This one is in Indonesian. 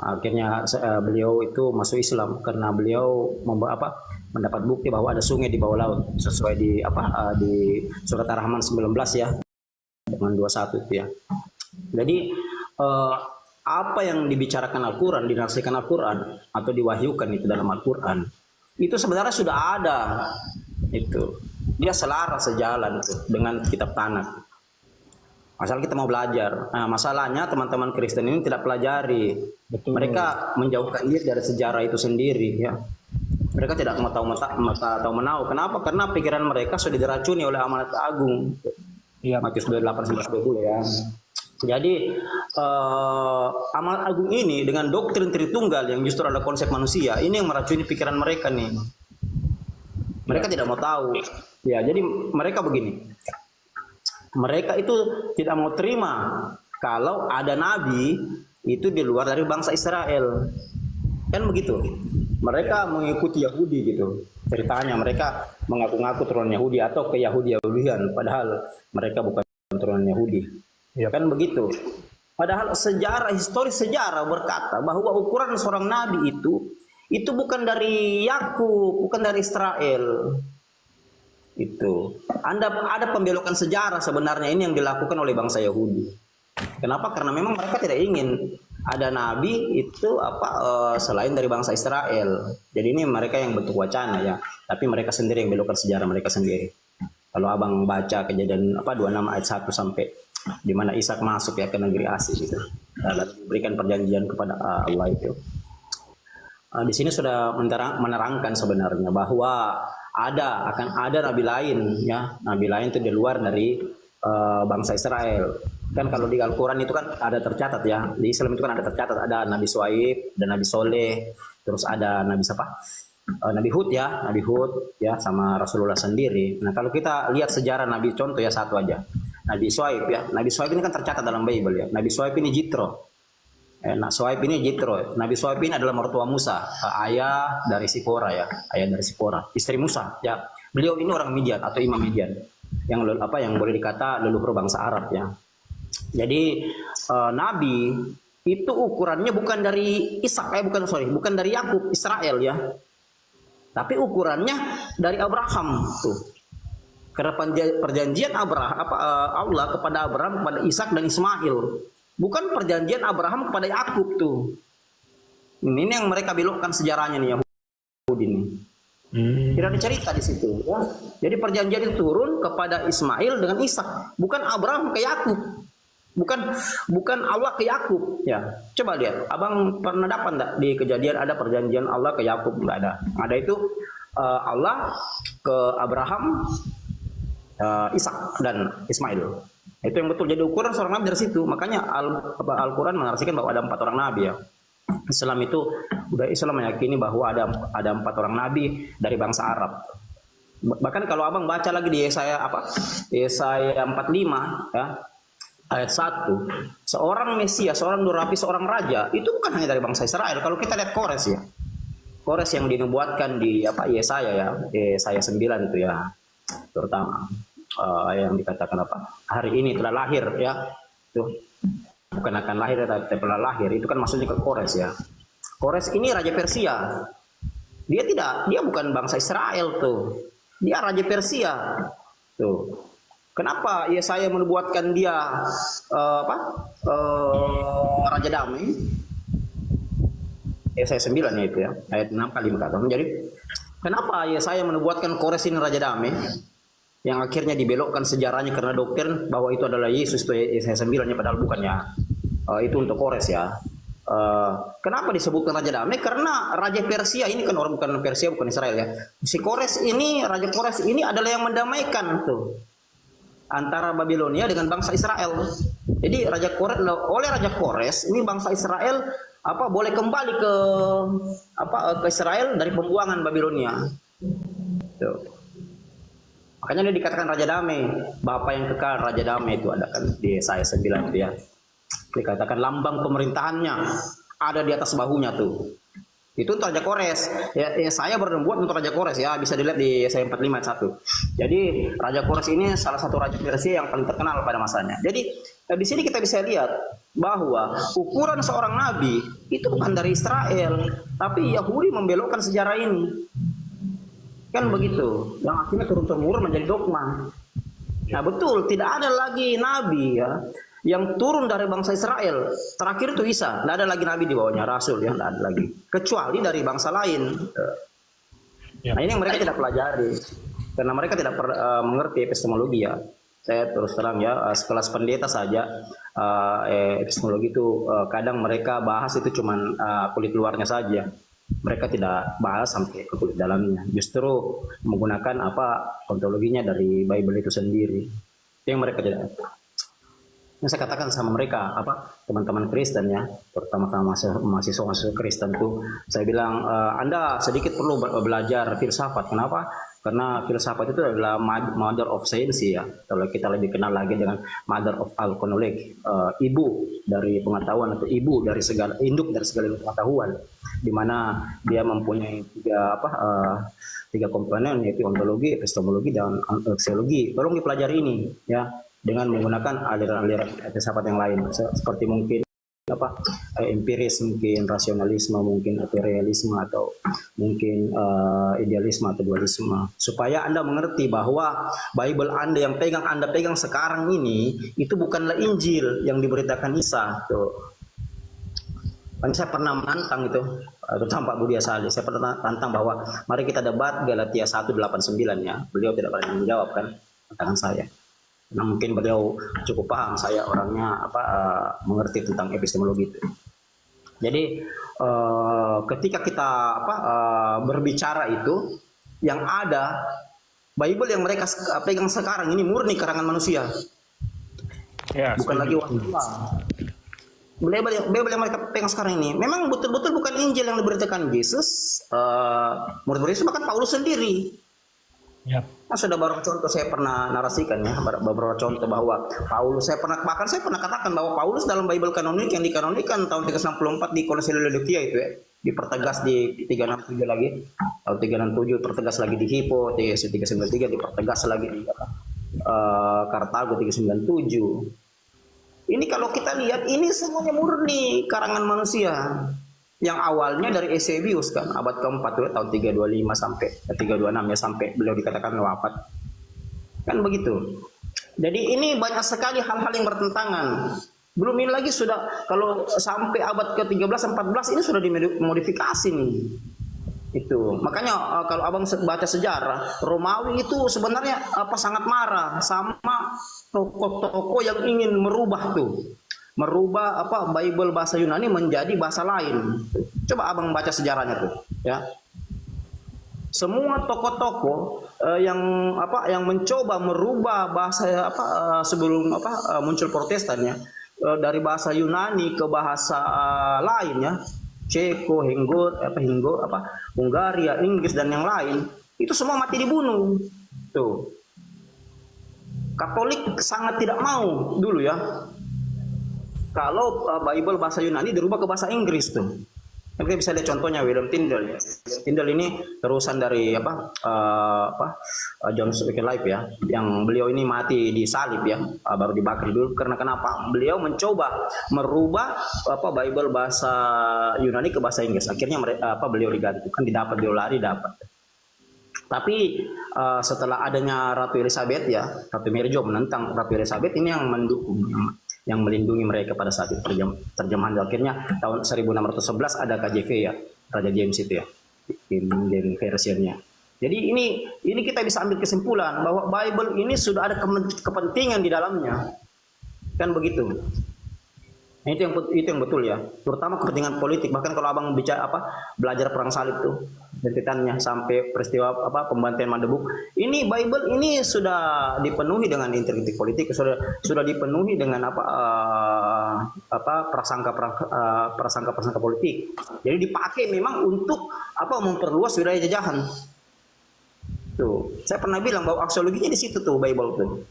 Akhirnya beliau itu masuk Islam karena beliau mendapat bukti bahwa ada sungai di bawah laut sesuai di surat Ar-Rahman 19 ya dengan 21 itu ya. Jadi apa yang dibicarakan Al-Quran, dinarasikan Al-Quran atau diwahyukan itu dalam Al-Quran itu sebenarnya sudah ada, itu dia selaras sejalan tuh dengan kitab Tanakh. Asal kita mau belajar. Nah, masalahnya teman-teman Kristen ini tidak pelajari. Betul. Mereka menjauhkan diri dari sejarah itu sendiri ya. Mereka tidak mau tahu menau. Kenapa? Karena pikiran mereka sudah diracuni oleh amanat agung. Iya. Matius 28-20 ya. Jadi amanat agung ini dengan doktrin Tritunggal yang justru ada konsep manusia, ini yang meracuni pikiran mereka nih. Mereka tidak mau tahu. Ya, jadi mereka begini. Mereka itu tidak mau terima kalau ada nabi itu di luar dari bangsa Israel. Kan begitu. Mereka mengikuti Yahudi gitu. Ceritanya mereka mengaku-ngaku turunan Yahudi atau ke Yahudi-Yahudian padahal mereka bukan turunan Yahudi. Ya kan begitu. Padahal historis sejarah berkata bahwa ukuran seorang nabi itu bukan dari Yakub, bukan dari Israel. Itu ada pembelokan sejarah sebenarnya ini yang dilakukan oleh bangsa Yahudi. Kenapa? Karena memang mereka tidak ingin ada nabi itu selain dari bangsa Israel. Jadi ini mereka yang bentuk wacana ya, tapi mereka sendiri yang belokkan sejarah mereka sendiri. Kalau abang baca Kejadian 26 ayat 1 sampai di mana Ishak masuk ya ke negeri asing gitu, lalu diberikan perjanjian kepada Allah itu. Di sini sudah menerangkan sebenarnya bahwa akan ada nabi lain ya, nabi lain itu di luar dari bangsa Israel. Kan kalau di Al-Quran itu kan ada tercatat ya, di Islam itu kan ada tercatat, ada Nabi Shuaib dan Nabi Soleh, terus ada Nabi siapa? Nabi Hud ya sama Rasulullah sendiri. Nah kalau kita lihat sejarah Nabi, contoh ya satu aja, Nabi Shuaib ya, Nabi Shuaib ini kan tercatat dalam Bible ya. Nabi Shuaib ini Jitro. Nabi Shuaib ini adalah mertua Musa, ayah dari Sipora ya, ayah dari Sipora, istri Musa ya. Beliau ini orang Midian atau imam Midian yang boleh dikata leluhur bangsa Arab ya. Jadi nabi itu ukurannya bukan dari bukan dari Yakub Israel ya, tapi ukurannya dari Abraham tuh. Karena perjanjian Allah kepada Abraham, kepada Ishak dan Ismail, bukan perjanjian Abraham kepada Yakub tuh. Ini yang mereka belokkan sejarahnya nih Yahudi nih. Tidak ada cerita di situ ya. Jadi perjanjian itu turun kepada Ismail dengan Ishak, bukan Abraham ke Yakub. Bukan Allah ke Yakub ya. Coba lihat, abang pernah dapat enggak di Kejadian ada perjanjian Allah ke Yakub? Enggak ada. Ada itu Allah ke Abraham, Ishak dan Ismail. Itu yang betul. Jadi ukuran seorang nabi dari situ. Makanya Al-Quran menarasikan bahwa ada 4 orang nabi ya. Islam meyakini bahwa ada 4 orang nabi dari bangsa Arab. Bahkan kalau abang baca lagi di Yesaya 45 ya, ayat 1, seorang Mesias, seorang Nurapi, seorang raja itu bukan hanya dari bangsa Israel. Kalau kita lihat Kores ya, Kores yang dinubuatkan di Yesaya ya, Yesaya 9 itu ya, terutama yang dikatakan hari ini telah lahir ya, tuh bukan akan lahir tapi telah lahir, itu kan maksudnya ke Kores ya. Kores ini raja Persia, dia bukan bangsa Israel tuh, dia raja Persia tuh. Kenapa Yesaya menubuatkan dia raja damai? Yesaya 9 ya itu ya, ayat 6 kali berkata. Jadi kenapa Yesaya menubuatkan Kores ini raja damai? Yang akhirnya dibelokkan sejarahnya karena doktrin bahwa itu adalah Yesus, itu Yesaya 9-nya, padahal bukannya. Itu untuk Kores ya. Kenapa disebutkan raja damai? Karena raja Persia ini kan orang bukan Persia, bukan Israel ya. Si Kores ini, raja Kores ini adalah yang mendamaikan tuh antara Babilonia dengan bangsa Israel. Jadi oleh raja Kores ini bangsa Israel boleh kembali ke Israel dari pembuangan Babilonia. Tuh. Makanya dia dikatakan raja damai, Bapa yang kekal, raja damai itu ada kan di Yesaya 9 itu ya. Dikatakan lambang pemerintahannya ada di atas bahunya tuh. Itu untuk Raja Kores. Saya berbuat untuk Raja Kores ya, bisa dilihat di Yesaya 45 ayat 1. Jadi Raja Kores ini salah satu raja Persia yang paling terkenal pada masanya. Jadi di sini kita bisa lihat bahwa ukuran seorang nabi itu bukan dari Israel, tapi Yahudi membelokkan sejarah ini. Kan begitu. Yang akhirnya turun-temurun menjadi dogma. Nah betul, tidak ada lagi nabi ya yang turun dari bangsa Israel. Terakhir itu Isa, tidak ada lagi nabi di bawahnya, rasul ya, tidak ada lagi. Kecuali dari bangsa lain. Nah ini yang mereka tidak pelajari, karena mereka tidak mengerti epistemologi ya. Saya terus terang ya, sekelas pendeta saja epistemologi itu kadang mereka bahas itu cuman kulit luarnya saja. Mereka tidak bahas sampai ke kulit dalamnya. Justru menggunakan ontologinya dari Bible itu sendiri. Itu yang mereka tidak. Yang saya katakan sama mereka, teman-teman Kristen ya, terutama sama mahasiswa Kristen tuh, saya bilang Anda sedikit perlu belajar filsafat. Kenapa? Karena filsafat itu adalah mother of science ya. Kalau kita lebih kenal lagi dengan mother of all knowledge, ibu dari pengetahuan atau ibu dari segala induk dari segala pengetahuan, di mana dia mempunyai tiga komponen, yaitu ontologi, epistemologi, dan aksiologi. Tolong dipelajari ini ya, dengan menggunakan aliran-aliran filsafat yang lain, seperti mungkin empiris, mungkin rasionalisme, mungkin atau realisme, atau mungkin idealisme atau dualisme, supaya Anda mengerti bahwa Bible Anda yang Anda pegang sekarang ini itu bukanlah Injil yang diberitakan Isa tuh. Saya pernah menantang itu, terutama Pak Budi Asali, saya pernah tantang bahwa mari kita debat Galatia 1:8-9 ya. Beliau tidak pernah menjawab kan tantangan saya. Nah, mungkin beliau cukup paham saya orangnya mengerti tentang epistemologi itu. Jadi ketika kita berbicara itu, yang ada Bible yang mereka pegang sekarang ini murni karangan manusia, ya, bukan lagi wanita. Bible yang mereka pegang sekarang ini memang betul-betul bukan Injil yang diberitakan Yesus, murid-murid Yesus, bahkan Paulus sendiri. Yep. Nah, sudah beberapa contoh saya pernah narasikan ya, beberapa contoh bahwa Paulus, saya pernah katakan bahwa Paulus dalam Bible kanonik yang dikanonikan tahun 364 di Kolose Laodikia itu ya, dipertegas di 367 lagi, tahun 367 dipertegas lagi di Hippo, 393 dipertegas lagi di Kartago 397. Ini kalau kita lihat ini semuanya murni karangan manusia. Yang awalnya dari Eusebius kan, abad keempat tahun 325 sampai 326 ya, sampai beliau dikatakan wafat. Kan begitu. Jadi ini banyak sekali hal-hal yang bertentangan. Belum ini lagi sudah, kalau sampai abad ke-13 14 ini sudah dimodifikasi nih. Itu. Makanya kalau Abang baca sejarah, Romawi itu sebenarnya sangat marah sama tokoh-tokoh yang ingin merubah Bible bahasa Yunani menjadi bahasa lain. Coba Abang baca sejarahnya tuh, ya. Semua tokoh-tokoh yang mencoba merubah bahasa sebelum muncul Protestan ya, dari bahasa Yunani ke bahasa lain ya, Ceko, Hungaria, Inggris dan yang lain, itu semua mati dibunuh. Tuh. Katolik sangat tidak mau dulu ya, kalau Bible bahasa Yunani dirubah ke bahasa Inggris tuh. Kita bisa lihat contohnya William Tyndale ya. Tyndale ini terusan dari John Wycliffe ya, yang beliau ini mati di salib ya, baru dibakar dulu. Karena kenapa? Beliau mencoba merubah Bible bahasa Yunani ke bahasa Inggris. Akhirnya beliau diganti, kan didapat, beliau lari dapat. Tapi setelah adanya Ratu Elizabeth ya, Ratu Mary Jo menentang Ratu Elizabeth ini yang mendukung, yang melindungi mereka pada saat itu. Terjemahan akhirnya tahun 1611 ada KJV ya, Raja James itu ya, King versionnya. Jadi ini kita bisa ambil kesimpulan bahwa Bible ini sudah ada kepentingan di dalamnya, kan begitu. Nah, itu yang betul ya, terutama kepentingan politik. Bahkan kalau Abang bicara belajar perang salib tuh, rentetannya sampai peristiwa pembantaian Magdeburg, ini Bible ini sudah dipenuhi dengan intrik politik, sudah dipenuhi dengan prasangka politik. Jadi dipakai memang untuk memperluas wilayah jajahan. Tuh, saya pernah bilang bahwa aksiologinya di situ tuh Bible tuh.